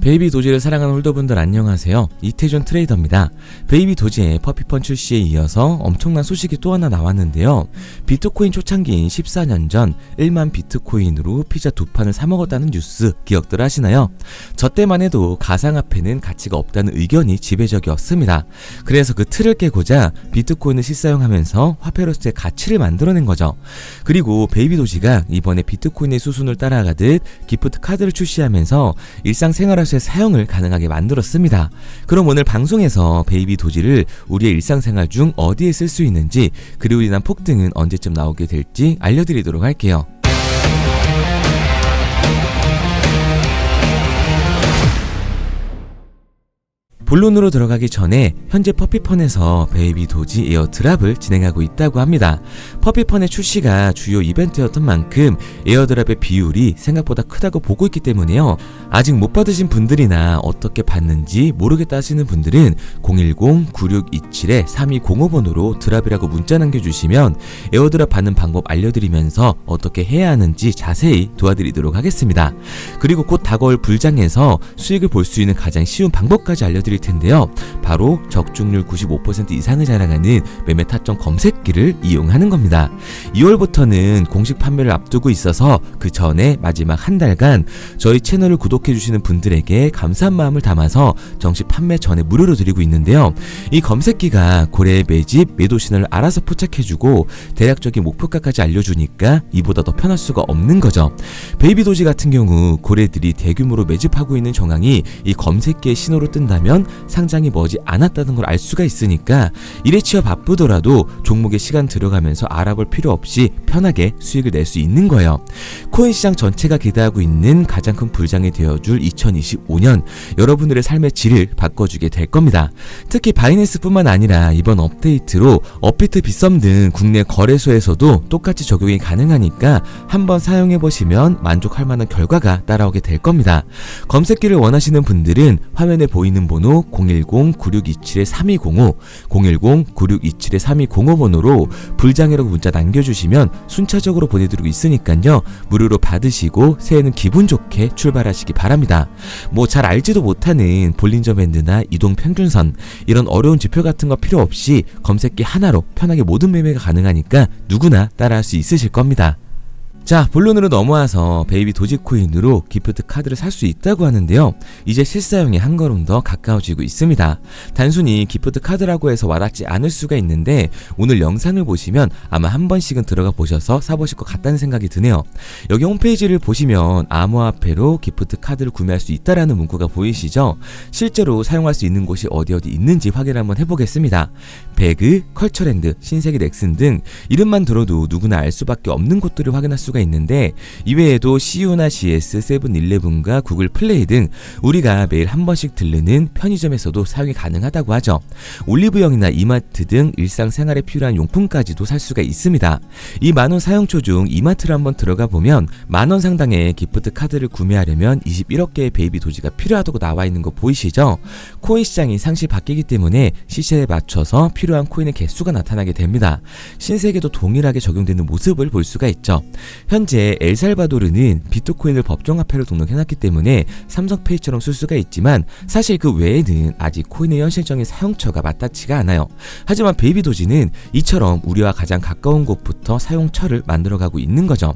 베이비 도지를 사랑하는 홀더분들 안녕하세요. 이태준 트레이더입니다. 베이비 도지의 퍼피펀 출시에 이어서 엄청난 소식이 또 하나 나왔는데요. 비트코인 초창기인 14년 전 1만 비트코인으로 피자 2판을 사 먹었다는 뉴스 기억들 하시나요? 저 때만 해도 가상화폐는 가치가 없다는 의견이 지배적이었습니다. 그래서 그 틀을 깨고자 비트코인을 실사용하면서 화폐로서의 가치를 만들어낸 거죠. 그리고 베이비 도지가 이번에 비트코인의 수순을 따라가듯 기프트 카드를 출시하면서 일상생활에서의 사용을 가능하게 만들었습니다. 그럼 오늘 방송에서 베이비 도지를 우리의 일상생활 중 어디에 쓸 수 있는지, 그리고 인한 폭등은 언제쯤 나오게 될지 알려드리도록 할게요. 본론으로 들어가기 전에 현재 퍼피펀에서 베이비 도지 에어드랍을 진행하고 있다고 합니다. 퍼피펀의 출시가 주요 이벤트였던 만큼 에어드랍의 비율이 생각보다 크다고 보고 있기 때문에요. 아직 못 받으신 분들이나 어떻게 받는지 모르겠다 하시는 분들은 010-9627-3205번으로 드랍이라고 문자 남겨주시면 에어드랍 받는 방법 알려드리면서 어떻게 해야 하는지 자세히 도와드리도록 하겠습니다. 그리고 곧 다가올 불장에서 수익을 볼 수 있는 가장 쉬운 방법까지 알려드릴 텐데요. 바로 적중률 95% 이상을 자랑하는 매매 타점 검색기를 이용하는 겁니다. 2월부터는 공식 판매를 앞두고 있어서 그 전에 마지막 한 달간 저희 채널을 구독해주시는 분들에게 감사한 마음을 담아서 정식 판매 전에 무료로 드리고 있는데요. 이 검색기가 고래의 매집, 매도 신호를 알아서 포착해주고 대략적인 목표가까지 알려주니까 이보다 더 편할 수가 없는 거죠. 베이비 도지 같은 경우 고래들이 대규모로 매집하고 있는 정황이 이 검색기의 신호로 뜬다면 상장이 머지 않았다는 걸 알 수가 있으니까 일에 치여 바쁘더라도 종목에 시간 들어가면서 알아볼 필요 없이 편하게 수익을 낼 수 있는 거예요. 코인 시장 전체가 기대하고 있는 가장 큰 불장이 되어줄 2025년, 여러분들의 삶의 질을 바꿔주게 될 겁니다. 특히 바이낸스뿐만 아니라 이번 업데이트로 업비트, 빗썸 등 국내 거래소에서도 똑같이 적용이 가능하니까 한번 사용해보시면 만족할 만한 결과가 따라오게 될 겁니다. 검색기를 원하시는 분들은 화면에 보이는 번호 010-9627-3205, 010-9627-3205번호로 불장이라고 문자 남겨주시면 순차적으로 보내드리고 있으니까요. 무료로 받으시고 새해는 기분 좋게 출발하시기 바랍니다. 뭐 잘 알지도 못하는 볼린저 밴드나 이동 평균선, 이런 어려운 지표 같은 거 필요 없이 검색기 하나로 편하게 모든 매매가 가능하니까 누구나 따라할 수 있으실 겁니다. 자, 본론으로 넘어와서 베이비 도지코인으로 기프트 카드를 살 수 있다고 하는데요. 이제 실사용에 한 걸음 더 가까워지고 있습니다. 단순히 기프트 카드라고 해서 와닿지 않을 수가 있는데 오늘 영상을 보시면 아마 한 번씩은 들어가 보셔서 사보실 것 같다는 생각이 드네요. 여기 홈페이지를 보시면 암호화폐로 기프트 카드를 구매할 수 있다라는 문구가 보이시죠? 실제로 사용할 수 있는 곳이 어디 있는지 확인 한번 해보겠습니다. 배그, 컬처랜드, 신세계 넥슨 등 이름만 들어도 누구나 알 수밖에 없는 곳들을 확인할 수가 있는데, 이외에도 CU나 CS, 세븐일레븐과 구글 플레이 등 우리가 매일 한 번씩 들르는 편의점에서도 사용이 가능하다고 하죠. 올리브영이나 이마트 등 일상생활에 필요한 용품까지도 살 수가 있습니다. 이 만원 사용처 중 이마트를 한번 들어가 보면 만원 상당의 기프트 카드를 구매하려면 21억 개의 베이비 도지가 필요하다고 나와 있는 거 보이시죠? 코인 시장이 상시 바뀌기 때문에 시세에 맞춰서 필요한 코인의 개수가 나타나게 됩니다. 신세계도 동일하게 적용되는 모습을 볼 수가 있죠. 현재 엘살바도르는 비트코인을 법정화폐로 등록해놨기 때문에 삼성페이처럼 쓸 수가 있지만 사실 그 외에는 아직 코인의 현실적인 사용처가 맞닿지가 않아요. 하지만 베이비 도지는 이처럼 우리와 가장 가까운 곳부터 사용처를 만들어가고 있는 거죠.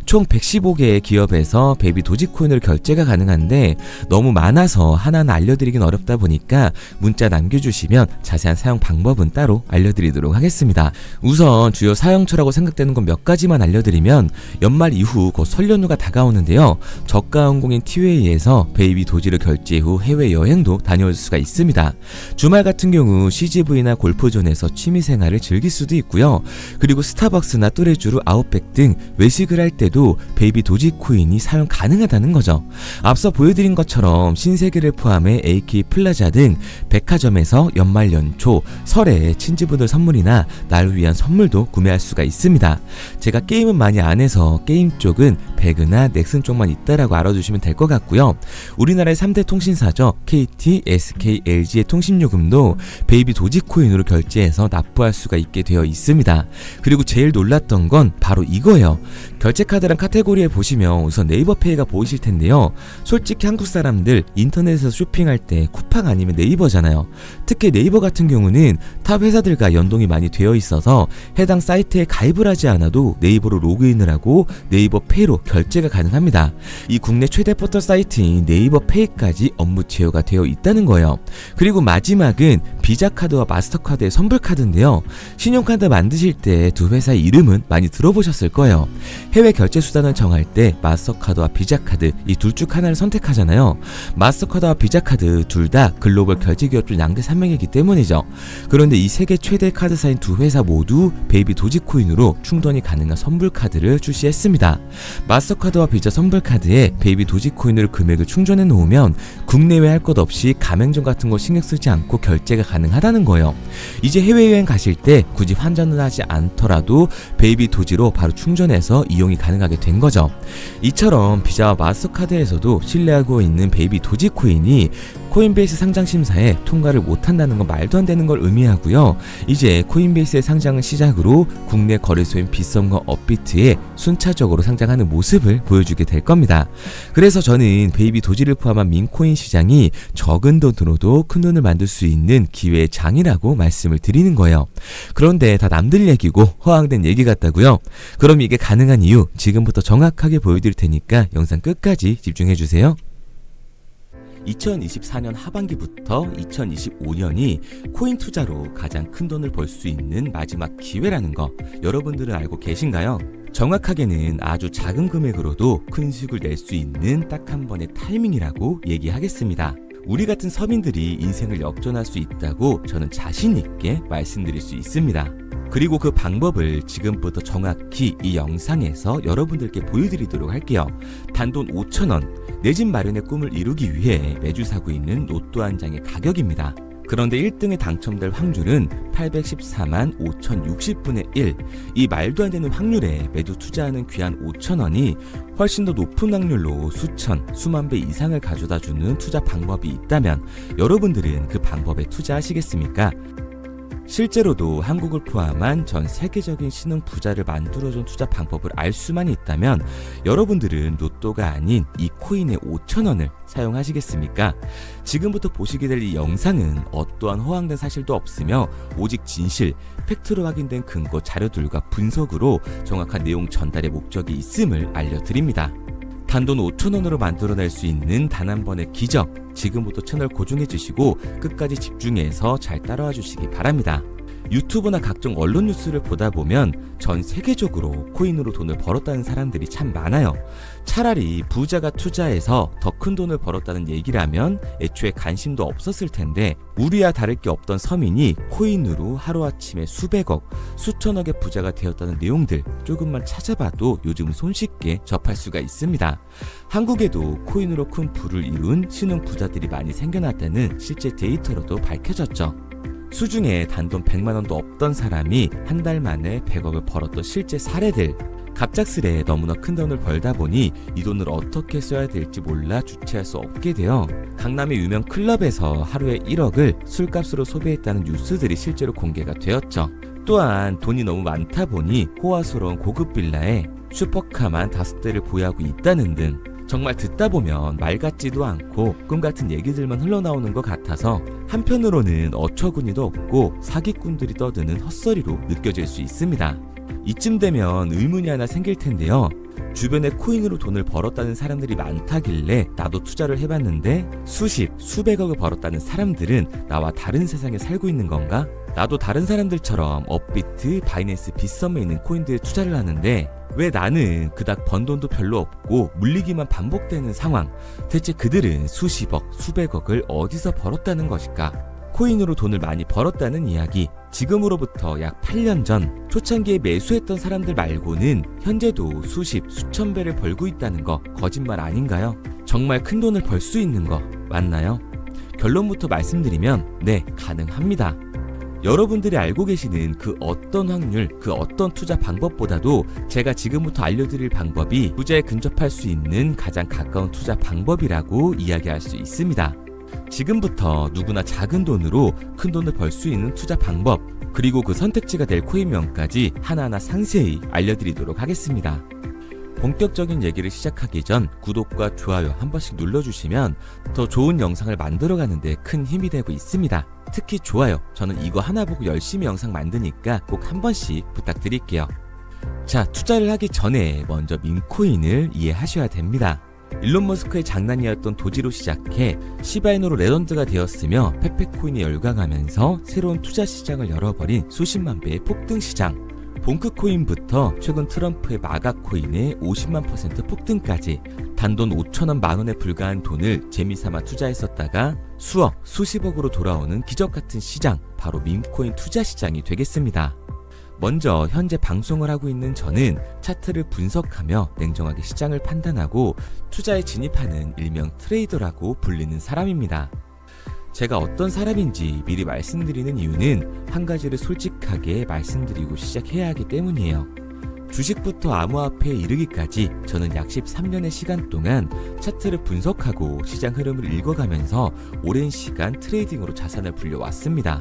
총 115개의 기업에서 베이비 도지코인으로 결제가 가능한데 너무 많아서 하나하나 알려드리긴 어렵다 보니까 문자 남겨주시면 자세한 사용 방법은 따로 알려드리도록 하겠습니다. 우선 주요 사용처라고 생각되는 건 몇 가지만 알려드리면, 연말 이후 곧 설 연휴가 다가오는데요. 저가 항공인 티웨이에서 베이비 도지를 결제 후 해외여행도 다녀올 수가 있습니다. 주말 같은 경우 CGV나 골프존에서 취미생활을 즐길 수도 있고요. 그리고 스타벅스나 뚜레쥬르, 아웃백 등 외식을 할 때도 베이비 도지 코인이 사용 가능하다는 거죠. 앞서 보여드린 것처럼 신세계를 포함해 AK 플라자 등 백화점에서 연말 연초, 설에 친지분들 선물이나 나를 위한 선물도 구매할 수가 있습니다. 제가 게임은 많이 안 해서 그래서 게임 쪽은 배그나 넥슨 쪽만 있다라고 알아두시면 될 것 같고요. 우리나라의 3대 통신사죠. KT, SK, LG의 통신요금도 베이비 도지코인으로 결제해서 납부할 수가 있게 되어 있습니다. 그리고 제일 놀랐던 건 바로 이거예요. 결제카드란 카테고리에 보시면 우선 네이버페이가 보이실 텐데요. 솔직히 한국 사람들 인터넷에서 쇼핑할 때 쿠팡 아니면 네이버잖아요. 특히 네이버 같은 경우는 탑 회사들과 연동이 많이 되어 있어서 해당 사이트에 가입을 하지 않아도 네이버로 로그인을 하고 네이버 페이로 결제가 가능합니다. 이 국내 최대 포털 사이트인 네이버 페이까지 업무 제휴가 되어 있다는 거예요. 그리고 마지막은 비자카드와 마스터카드의 선불카드인데요. 신용카드 만드실 때 두 회사의 이름은 많이 들어보셨을 거예요. 해외 결제 수단을 정할 때 마스터카드와 비자카드 이 둘 중 하나를 선택하잖아요. 마스터카드와 비자카드 둘 다 글로벌 결제 기업 중 양대 산맥이기 때문이죠. 그런데 이 세계 최대 카드사인 두 회사 모두 베이비 도지코인으로 충전이 가능한 선불카드를 출시했습니다. 마스터카드와 비자 선불카드에 베이비 도지코인으로 금액을 충전해 놓으면 국내외 할 것 없이 가맹점 같은 거 신경 쓰지 않고 결제가 가능하다는 거예요. 이제 해외여행 가실 때 굳이 환전을 하지 않더라도 베이비 도지로 바로 충전해서 이용이 가능하게 된 거죠. 이처럼 비자와 마스터카드에서도 신뢰하고 있는 베이비 도지코인이 코인베이스 상장 심사에 통과를 못한다는 건 말도 안 되는 걸 의미하고요. 이제 코인베이스의 상장을 시작으로 국내 거래소인 빗썸과 업비트에 순차적으로 상장하는 모습을 보여주게 될 겁니다. 그래서 저는 베이비 도지를 포함한 민코인 시장이 적은 돈으로도 큰 돈을 만들 수 있는 기회의 장이라고 말씀을 드리는 거예요. 그런데 다 남들 얘기고 허황된 얘기 같다고요? 그럼 이게 가능한 이유 지금부터 정확하게 보여드릴 테니까 영상 끝까지 집중해주세요. 2024년 하반기부터 2025년이 코인 투자로 가장 큰 돈을 벌 수 있는 마지막 기회라는 거 여러분들은 알고 계신가요? 정확하게는 아주 작은 금액으로도 큰 수익을 낼 수 있는 딱 한 번의 타이밍이라고 얘기하겠습니다. 우리 같은 서민들이 인생을 역전할 수 있다고 저는 자신 있게 말씀드릴 수 있습니다. 그리고 그 방법을 지금부터 정확히 이 영상에서 여러분들께 보여드리도록 할게요. 단돈 5,000원, 내 집 마련의 꿈을 이루기 위해 매주 사고 있는 로또 한 장의 가격입니다. 그런데 1등에 당첨될 확률은 814만 5060분의 1. 이 말도 안 되는 확률에 매주 투자하는 귀한 5,000원이 훨씬 더 높은 확률로 수천, 수만 배 이상을 가져다주는 투자 방법이 있다면 여러분들은 그 방법에 투자하시겠습니까? 실제로도 한국을 포함한 전 세계적인 신흥 부자를 만들어준 투자 방법을 알 수만 있다면 여러분들은 로또가 아닌 이 코인의 5,000원을 사용하시겠습니까? 지금부터 보시게 될 이 영상은 어떠한 허황된 사실도 없으며 오직 진실, 팩트로 확인된 근거 자료들과 분석으로 정확한 내용 전달의 목적이 있음을 알려드립니다. 단돈 5,000원으로 만들어낼 수 있는 단 한 번의 기적, 지금부터 채널 고정해 주시고 끝까지 집중해서 잘 따라와 주시기 바랍니다. 유튜브나 각종 언론 뉴스를 보다 보면 전 세계적으로 코인으로 돈을 벌었다는 사람들이 참 많아요. 차라리 부자가 투자해서 더 큰 돈을 벌었다는 얘기라면 애초에 관심도 없었을 텐데 우리와 다를 게 없던 서민이 코인으로 하루아침에 수백억, 수천억의 부자가 되었다는 내용들 조금만 찾아봐도 요즘 손쉽게 접할 수가 있습니다. 한국에도 코인으로 큰 부를 이룬 신흥 부자들이 많이 생겨났다는 실제 데이터로도 밝혀졌죠. 수중에 단돈 100만원도 없던 사람이 한 달 만에 100억을 벌었던 실제 사례들. 갑작스레 너무나 큰 돈을 벌다 보니 이 돈을 어떻게 써야 될지 몰라 주체할 수 없게 되어 강남의 유명 클럽에서 하루에 1억을 술값으로 소비했다는 뉴스들이 실제로 공개가 되었죠. 또한 돈이 너무 많다 보니 호화스러운 고급 빌라에 슈퍼카만 5대를 보유하고 있다는 등 정말 듣다 보면 말 같지도 않고 꿈 같은 얘기들만 흘러나오는 것 같아서 한편으로는 어처구니도 없고 사기꾼들이 떠드는 헛소리로 느껴질 수 있습니다. 이쯤 되면 의문이 하나 생길 텐데요. 주변에 코인으로 돈을 벌었다는 사람들이 많다길래 나도 투자를 해봤는데 수십, 수백억을 벌었다는 사람들은 나와 다른 세상에 살고 있는 건가? 나도 다른 사람들처럼 업비트, 바이낸스, 빗썸에 있는 코인들에 투자를 하는데 왜 나는 그닥 번 돈도 별로 없고 물리기만 반복되는 상황? 대체 그들은 수십억, 수백억을 어디서 벌었다는 것일까? 코인으로 돈을 많이 벌었다는 이야기, 지금으로부터 약 8년 전 초창기에 매수했던 사람들 말고는 현재도 수십, 수천 배를 벌고 있다는 거 거짓말 아닌가요? 정말 큰 돈을 벌 수 있는 거 맞나요? 결론부터 말씀드리면 네, 가능합니다. 여러분들이 알고 계시는 그 어떤 확률, 그 어떤 투자 방법보다도 제가 지금부터 알려드릴 방법이 투자에 근접할 수 있는 가장 가까운 투자 방법이라고 이야기할 수 있습니다. 지금부터 누구나 작은 돈으로 큰 돈을 벌 수 있는 투자 방법, 그리고 그 선택지가 될 코인명까지 하나하나 상세히 알려드리도록 하겠습니다. 본격적인 얘기를 시작하기 전 구독과 좋아요 한 번씩 눌러주시면 더 좋은 영상을 만들어가는 데 큰 힘이 되고 있습니다. 특히 좋아요, 저는 이거 하나 보고 열심히 영상 만드니까 꼭 한 번씩 부탁드릴게요. 자, 투자를 하기 전에 먼저 민코인을 이해하셔야 됩니다. 일론 머스크의 장난이었던 도지로 시작해 시바이누로 레전드가 되었으며 페페코인이 열광하면서 새로운 투자 시장을 열어버린 수십만 배의 폭등 시장. 봉크코인부터 최근 트럼프의 마가코인의 50만% 폭등까지 단돈 5천원 만원에 불과한 돈을 재미삼아 투자했었다가 수억, 수십억으로 돌아오는 기적같은 시장, 바로 민코인 투자 시장이 되겠습니다. 먼저 현재 방송을 하고 있는 저는 차트를 분석하며 냉정하게 시장을 판단하고 투자에 진입하는 일명 트레이더라고 불리는 사람입니다. 제가 어떤 사람인지 미리 말씀드리는 이유는 한 가지를 솔직하게 말씀드리고 시작해야 하기 때문이에요. 주식부터 암호화폐에 이르기까지 저는 약 13년의 시간 동안 차트를 분석하고 시장 흐름을 읽어가면서 오랜 시간 트레이딩으로 자산을 불려왔습니다.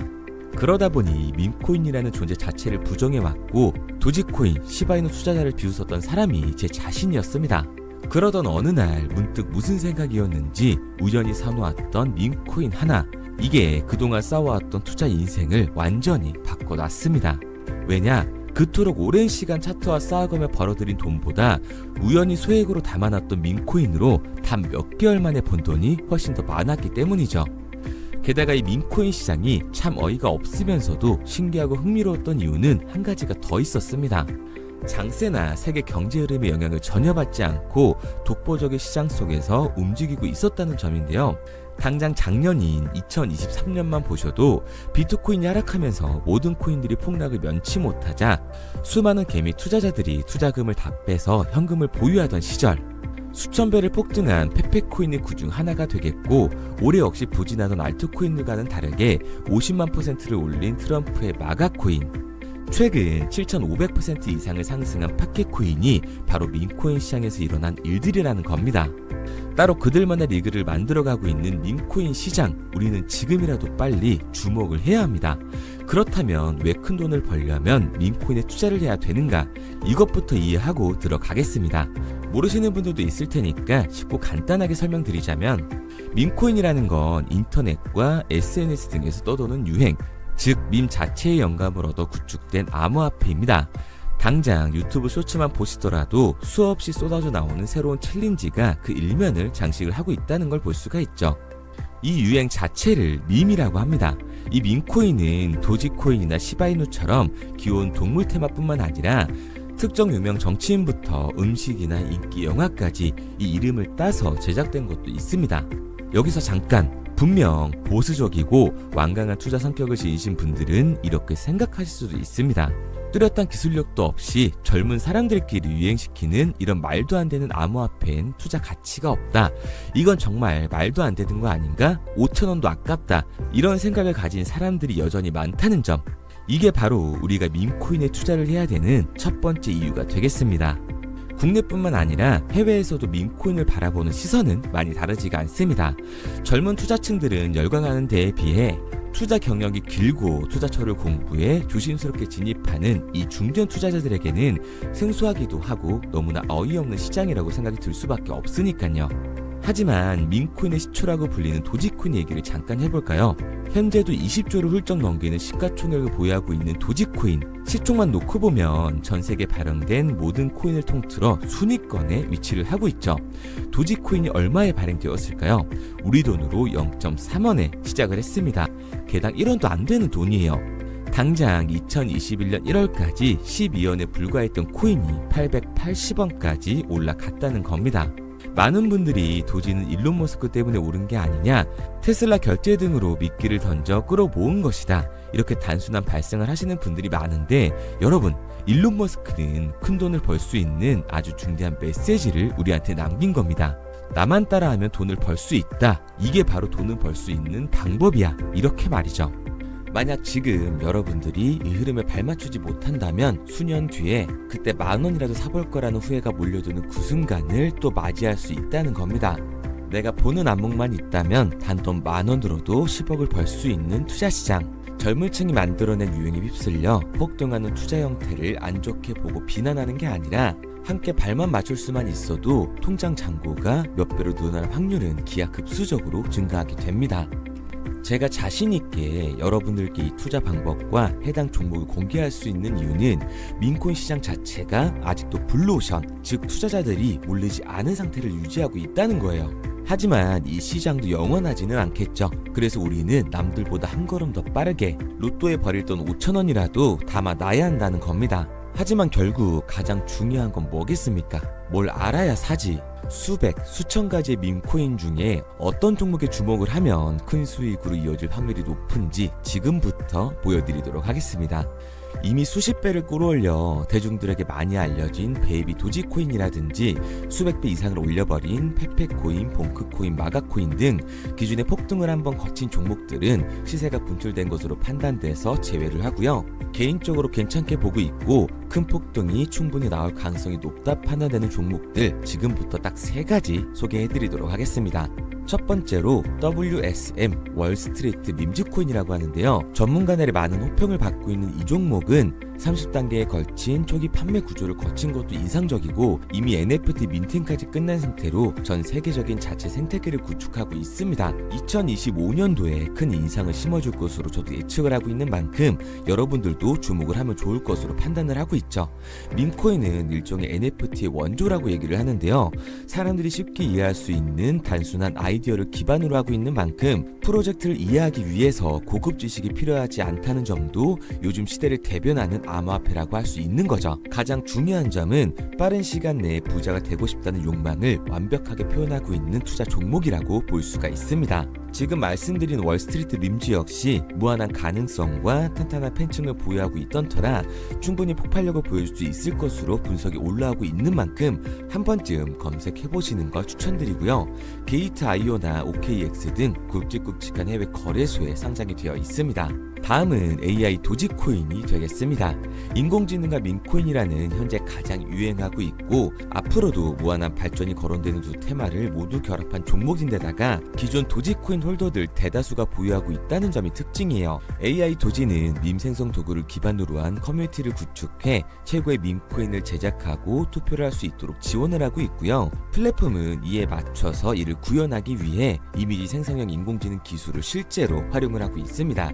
그러다 보니 민코인이라는 존재 자체를 부정해왔고 도지코인, 시바이누 투자자를 비웃었던 사람이 제 자신이었습니다. 그러던 어느 날 문득 무슨 생각이었는지 우연히 사놓았던 민코인 하나, 이게 그동안 쌓아왔던 투자 인생을 완전히 바꿔놨습니다. 왜냐? 그토록 오랜 시간 차트와 쌓아가며 벌어들인 돈보다 우연히 소액으로 담아놨던 민코인으로 단 몇 개월 만에 번 돈이 훨씬 더 많았기 때문이죠. 게다가 이 민코인 시장이 참 어이가 없으면서도 신기하고 흥미로웠던 이유는 한 가지가 더 있었습니다. 장세나 세계 경제 흐름의 영향을 전혀 받지 않고 독보적인 시장 속에서 움직이고 있었다는 점인데요. 당장 작년인 2023년만 보셔도 비트코인이 하락하면서 모든 코인들이 폭락을 면치 못하자 수많은 개미 투자자들이 투자금을 다 빼서 현금을 보유하던 시절, 수천 배를 폭등한 페페코인이 그중 하나가 되겠고, 올해 역시 부진하던 알트코인들과는 다르게 50만 %를 올린 트럼프의 마가코인, 최근 7,500% 이상을 상승한 파켓코인이 바로 민코인 시장에서 일어난 일들이라는 겁니다. 따로 그들만의 리그를 만들어가고 있는 민코인 시장, 우리는 지금이라도 빨리 주목을 해야 합니다. 그렇다면 왜 큰 돈을 벌려면 민코인에 투자를 해야 되는가? 이것부터 이해하고 들어가겠습니다. 모르시는 분들도 있을 테니까 쉽고 간단하게 설명드리자면, 민코인이라는 건 인터넷과 SNS 등에서 떠도는 유행, 즉 밈 자체의 영감을 얻어 구축된 암호화폐입니다. 당장 유튜브 쇼츠만 보시더라도 수없이 쏟아져 나오는 새로운 챌린지가 그 일면을 장식을 하고 있다는 걸 볼 수가 있죠. 이 유행 자체를 밈이라고 합니다. 이 밈코인은 도지코인이나 시바이누처럼 귀여운 동물 테마뿐만 아니라 특정 유명 정치인부터 음식이나 인기 영화까지 이 이름을 따서 제작된 것도 있습니다. 여기서 잠깐, 분명 보수적이고 완강한 투자 성격을 지니신 분들은 이렇게 생각하실 수도 있습니다. 뚜렷한 기술력도 없이 젊은 사람들끼리 유행시키는 이런 말도 안 되는 암호화폐엔 투자 가치가 없다. 이건 정말 말도 안 되는 거 아닌가? 5,000원도 아깝다. 이런 생각을 가진 사람들이 여전히 많다는 점. 이게 바로 우리가 밈코인에 투자를 해야 되는 첫 번째 이유가 되겠습니다. 국내뿐만 아니라 해외에서도 민코인을 바라보는 시선은 많이 다르지가 않습니다. 젊은 투자층들은 열광하는 데에 비해 투자 경력이 길고 투자처를 공부해 조심스럽게 진입하는 이 중견 투자자들에게는 생소하기도 하고 너무나 어이없는 시장이라고 생각이 들 수밖에 없으니까요. 하지만 민코인의 시초라고 불리는 도지코인 얘기를 잠깐 해볼까요? 현재도 20조를 훌쩍 넘기는 시가총액을 보유하고 있는 도지코인, 시총만 놓고 보면 전 세계 발행된 모든 코인을 통틀어 순위권에 위치를 하고 있죠. 도지코인이 얼마에 발행되었을까요? 우리 돈으로 0.3원에 시작을 했습니다. 개당 1원도 안 되는 돈이에요. 당장 2021년 1월까지 12원에 불과했던 코인이 880원까지 올라갔다는 겁니다. 많은 분들이 도지는 일론 머스크 때문에 오른 게 아니냐, 테슬라 결제 등으로 미끼를 던져 끌어모은 것이다, 이렇게 단순한 발생을 하시는 분들이 많은데, 여러분, 일론 머스크는 큰 돈을 벌 수 있는 아주 중대한 메시지를 우리한테 남긴 겁니다. 나만 따라하면 돈을 벌 수 있다, 이게 바로 돈을 벌 수 있는 방법이야, 이렇게 말이죠. 만약 지금 여러분들이 이 흐름에 발맞추지 못한다면 수년 뒤에 그때 10,000원이라도 사볼 거라는 후회가 몰려드는 그 순간을 또 맞이할 수 있다는 겁니다. 내가 보는 안목만 있다면 단돈 10,000원 들어도 10억을 벌 수 있는 투자시장. 젊은 층이 만들어낸 유행에 휩쓸려 폭등하는 투자 형태를 안 좋게 보고 비난하는 게 아니라 함께 발만 맞출 수만 있어도 통장 잔고가 몇 배로 늘어날 확률은 기하급수적으로 증가하게 됩니다. 제가 자신있게 여러분들께 이 투자 방법과 해당 종목을 공개할 수 있는 이유는 민코인 시장 자체가 아직도 블루오션, 즉 투자자들이 몰리지 않은 상태를 유지하고 있다는 거예요. 하지만 이 시장도 영원하지는 않겠죠. 그래서 우리는 남들보다 한 걸음 더 빠르게 로또에 버릴 돈 5,000원이라도 담아놔야 한다는 겁니다. 하지만 결국 가장 중요한 건 뭐겠습니까? 뭘 알아야 사지. 수백, 수천 가지의 밈코인 중에 어떤 종목에 주목을 하면 큰 수익으로 이어질 확률이 높은지 지금부터 보여드리도록 하겠습니다. 이미 수십 배를 끌어올려 대중들에게 많이 알려진 베이비 도지코인이라든지 수백 배 이상을 올려버린 페페코인, 봉크코인, 마가코인 등 기존의 폭등을 한번 거친 종목들은 시세가 분출된 것으로 판단돼서 제외를 하고요. 개인적으로 괜찮게 보고 있고 큰 폭등이 충분히 나올 가능성이 높다 판단되는 종목들 지금부터 딱 3가지 소개해드리도록 하겠습니다. 첫 번째로 WSM 월스트리트 밈즈코인이라고 하는데요. 전문가들의 많은 호평을 받고 있는 이 종목은 30단계에 걸친 초기 판매 구조를 거친 것도 인상적이고 이미 NFT 민팅까지 끝난 상태로 전 세계적인 자체 생태계를 구축하고 있습니다. 2025년도에 큰 인상을 심어줄 것으로 저도 예측을 하고 있는 만큼 여러분들도 주목을 하면 좋을 것으로 판단을 하고 있죠. 밈코인은 일종의 NFT의 원조라고 얘기를 하는데요. 사람들이 쉽게 이해할 수 있는 단순한 아이디어를 기반으로 하고 있는 만큼 프로젝트를 이해하기 위해서 고급 지식이 필요하지 않다는 점도 요즘 시대를 대변하는 암호화폐라고 할 수 있는 거죠. 가장 중요한 점은 빠른 시간 내에 부자가 되고 싶다는 욕망을 완벽하게 표현하고 있는 투자 종목이라고 볼 수가 있습니다. 지금 말씀드린 월스트리트 밈즈 역시 무한한 가능성과 탄탄한 팬층을 보유하고 있던 터라 충분히 폭발력을 보여줄 수 있을 것으로 분석이 올라오고 있는 만큼 한 번쯤 검색해보시는 걸 추천드리고요. 게이트.io나 OKX 등 굵직굵직한 해외 거래소에 상장이 되어 있습니다. 다음은 AI 도지코인이 되겠습니다. 인공지능과 민코인이라는 현재 가장 유행하고 있고 앞으로도 무한한 발전이 거론되는 두 테마를 모두 결합한 종목인데다가 기존 도지코인 홀더들 대다수가 보유하고 있다는 점이 특징이에요. AI 도지는 밈 생성 도구를 기반으로 한 커뮤니티를 구축해 최고의 밈코인을 제작하고 투표를 할 수 있도록 지원을 하고 있고요. 플랫폼은 이에 맞춰서 이를 구현하기 위해 이미지 생성형 인공지능 기술을 실제로 활용을 하고 있습니다.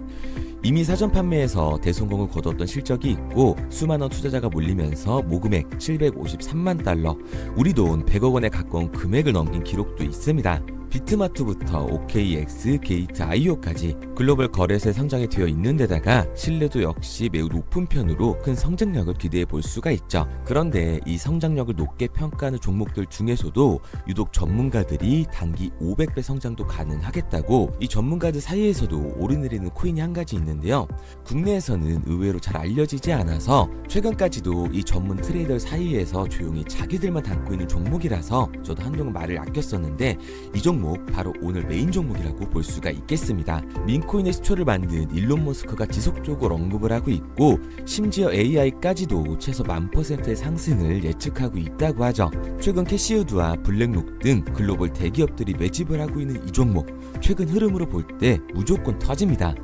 이미 사전 판매에서 대성공을 거뒀던 실적이 있고 수만원 투자자가 몰리면서 모금액 753만 달러, 우리 돈 100억 원에 가까운 금액을 넘긴 기록도 있습니다. 비트마트부터 OKX, 게이트.io까지 글로벌 거래소에 상장이 되어 있는 데다가 신뢰도 역시 매우 높은 편으로 큰 성장력을 기대해 볼 수가 있죠. 그런데 이 성장력을 높게 평가하는 종목들 중에서도 유독 전문가들이 단기 500배 성장도 가능하겠다고 이 전문가들 사이에서도 오르내리는 코인이 한 가지 있는데요. 국내에서는 의외로 잘 알려지지 않아서 최근까지도 이 전문 트레이더 사이에서 조용히 자기들만 담고 있는 종목이라서 저도 한동안 말을 아꼈었는데 이 종목 바로 오늘 메인 종목이라고 볼 수가 있겠습니다. 민코인의 시초를 만든 일론 머스크가 지속적으로 언급을 하고 있고 심지어 AI까지도 최소 10,000%의 상승을 예측하고 있다고 하죠. 최근 캐시우드와 블랙록 등 글로벌 대기업들이 매집을 하고 있는 이 종목 최근 흐름으로 볼 때 무조건 터집니다.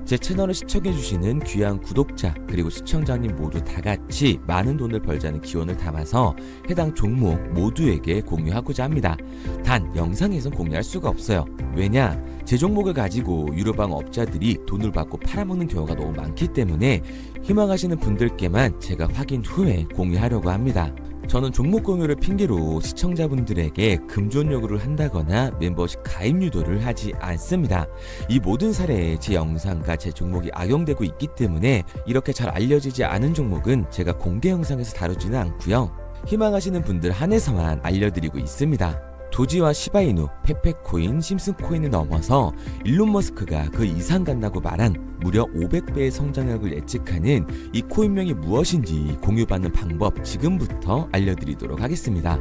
제 채널을 시청해주시는 귀한 구독자 그리고 시청자님 모두 다같이 많은 돈을 벌자는 기원을 담아서 해당 종목 모두에게 공유하고자 합니다. 단 영상에선 공유할 수가 없어요. 왜냐? 제 종목을 가지고 유료방 업자들이 돈을 받고 팔아먹는 경우가 너무 많기 때문에 희망하시는 분들께만 제가 확인 후에 공유하려고 합니다. 저는 종목 공유를 핑계로 시청자분들에게 금전 요구를 한다거나 멤버십 가입 유도를 하지 않습니다. 이 모든 사례에 제 영상과 제 종목이 악용되고 있기 때문에 이렇게 잘 알려지지 않은 종목은 제가 공개 영상에서 다루지는 않고요. 희망하시는 분들 한해서만 알려드리고 있습니다. 도지와 시바이누, 페페코인, 심슨코인을 넘어서 일론 머스크가 그 이상 간다고 말한 무려 500배의 성장력을 예측하는 이 코인명이 무엇인지 공유받는 방법 지금부터 알려드리도록 하겠습니다.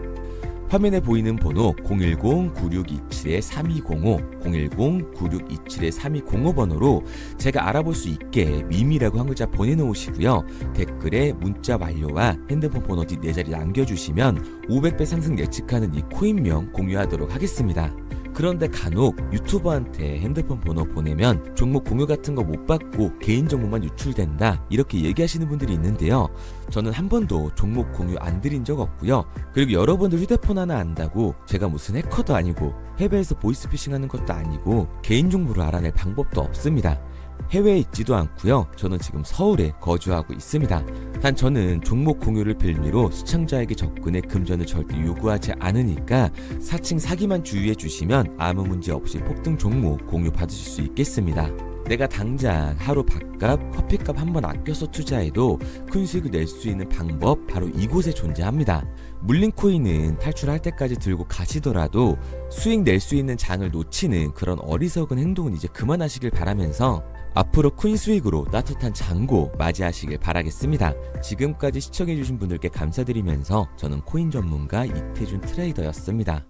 화면에 보이는 번호 010-9627-3205, 010-9627-3205 번호로 제가 알아볼 수 있게 미미라고 한 글자 보내놓으시고요. 댓글에 문자 완료와 핸드폰 번호 뒷 4자리 남겨주시면 500배 상승 예측하는 이 코인명 공유하도록 하겠습니다. 그런데 간혹 유튜버한테 핸드폰 번호 보내면 종목 공유 같은 거 못 받고 개인정보만 유출된다 이렇게 얘기하시는 분들이 있는데요. 저는 한 번도 종목 공유 안 드린 적 없고요. 그리고 여러분들 휴대폰 하나 안다고 제가 무슨 해커도 아니고 해외에서 보이스피싱 하는 것도 아니고 개인정보를 알아낼 방법도 없습니다. 해외에 있지도 않고요. 저는 지금 서울에 거주하고 있습니다. 단 저는 종목 공유를 빌미로 시청자에게 접근의 금전을 절대 요구하지 않으니까 사칭 사기만 주의해 주시면 아무 문제 없이 폭등 종목 공유 받으실 수 있겠습니다. 내가 당장 하루 밥값, 커피값 한번 아껴서 투자해도 큰 수익을 낼 수 있는 방법 바로 이곳에 존재합니다. 물린 코인은 탈출할 때까지 들고 가시더라도 수익 낼 수 있는 장을 놓치는 그런 어리석은 행동은 이제 그만하시길 바라면서 앞으로 큰 수익으로 따뜻한 장고 맞이하시길 바라겠습니다. 지금까지 시청해주신 분들께 감사드리면서 저는 코인 전문가 이태준 트레이더였습니다.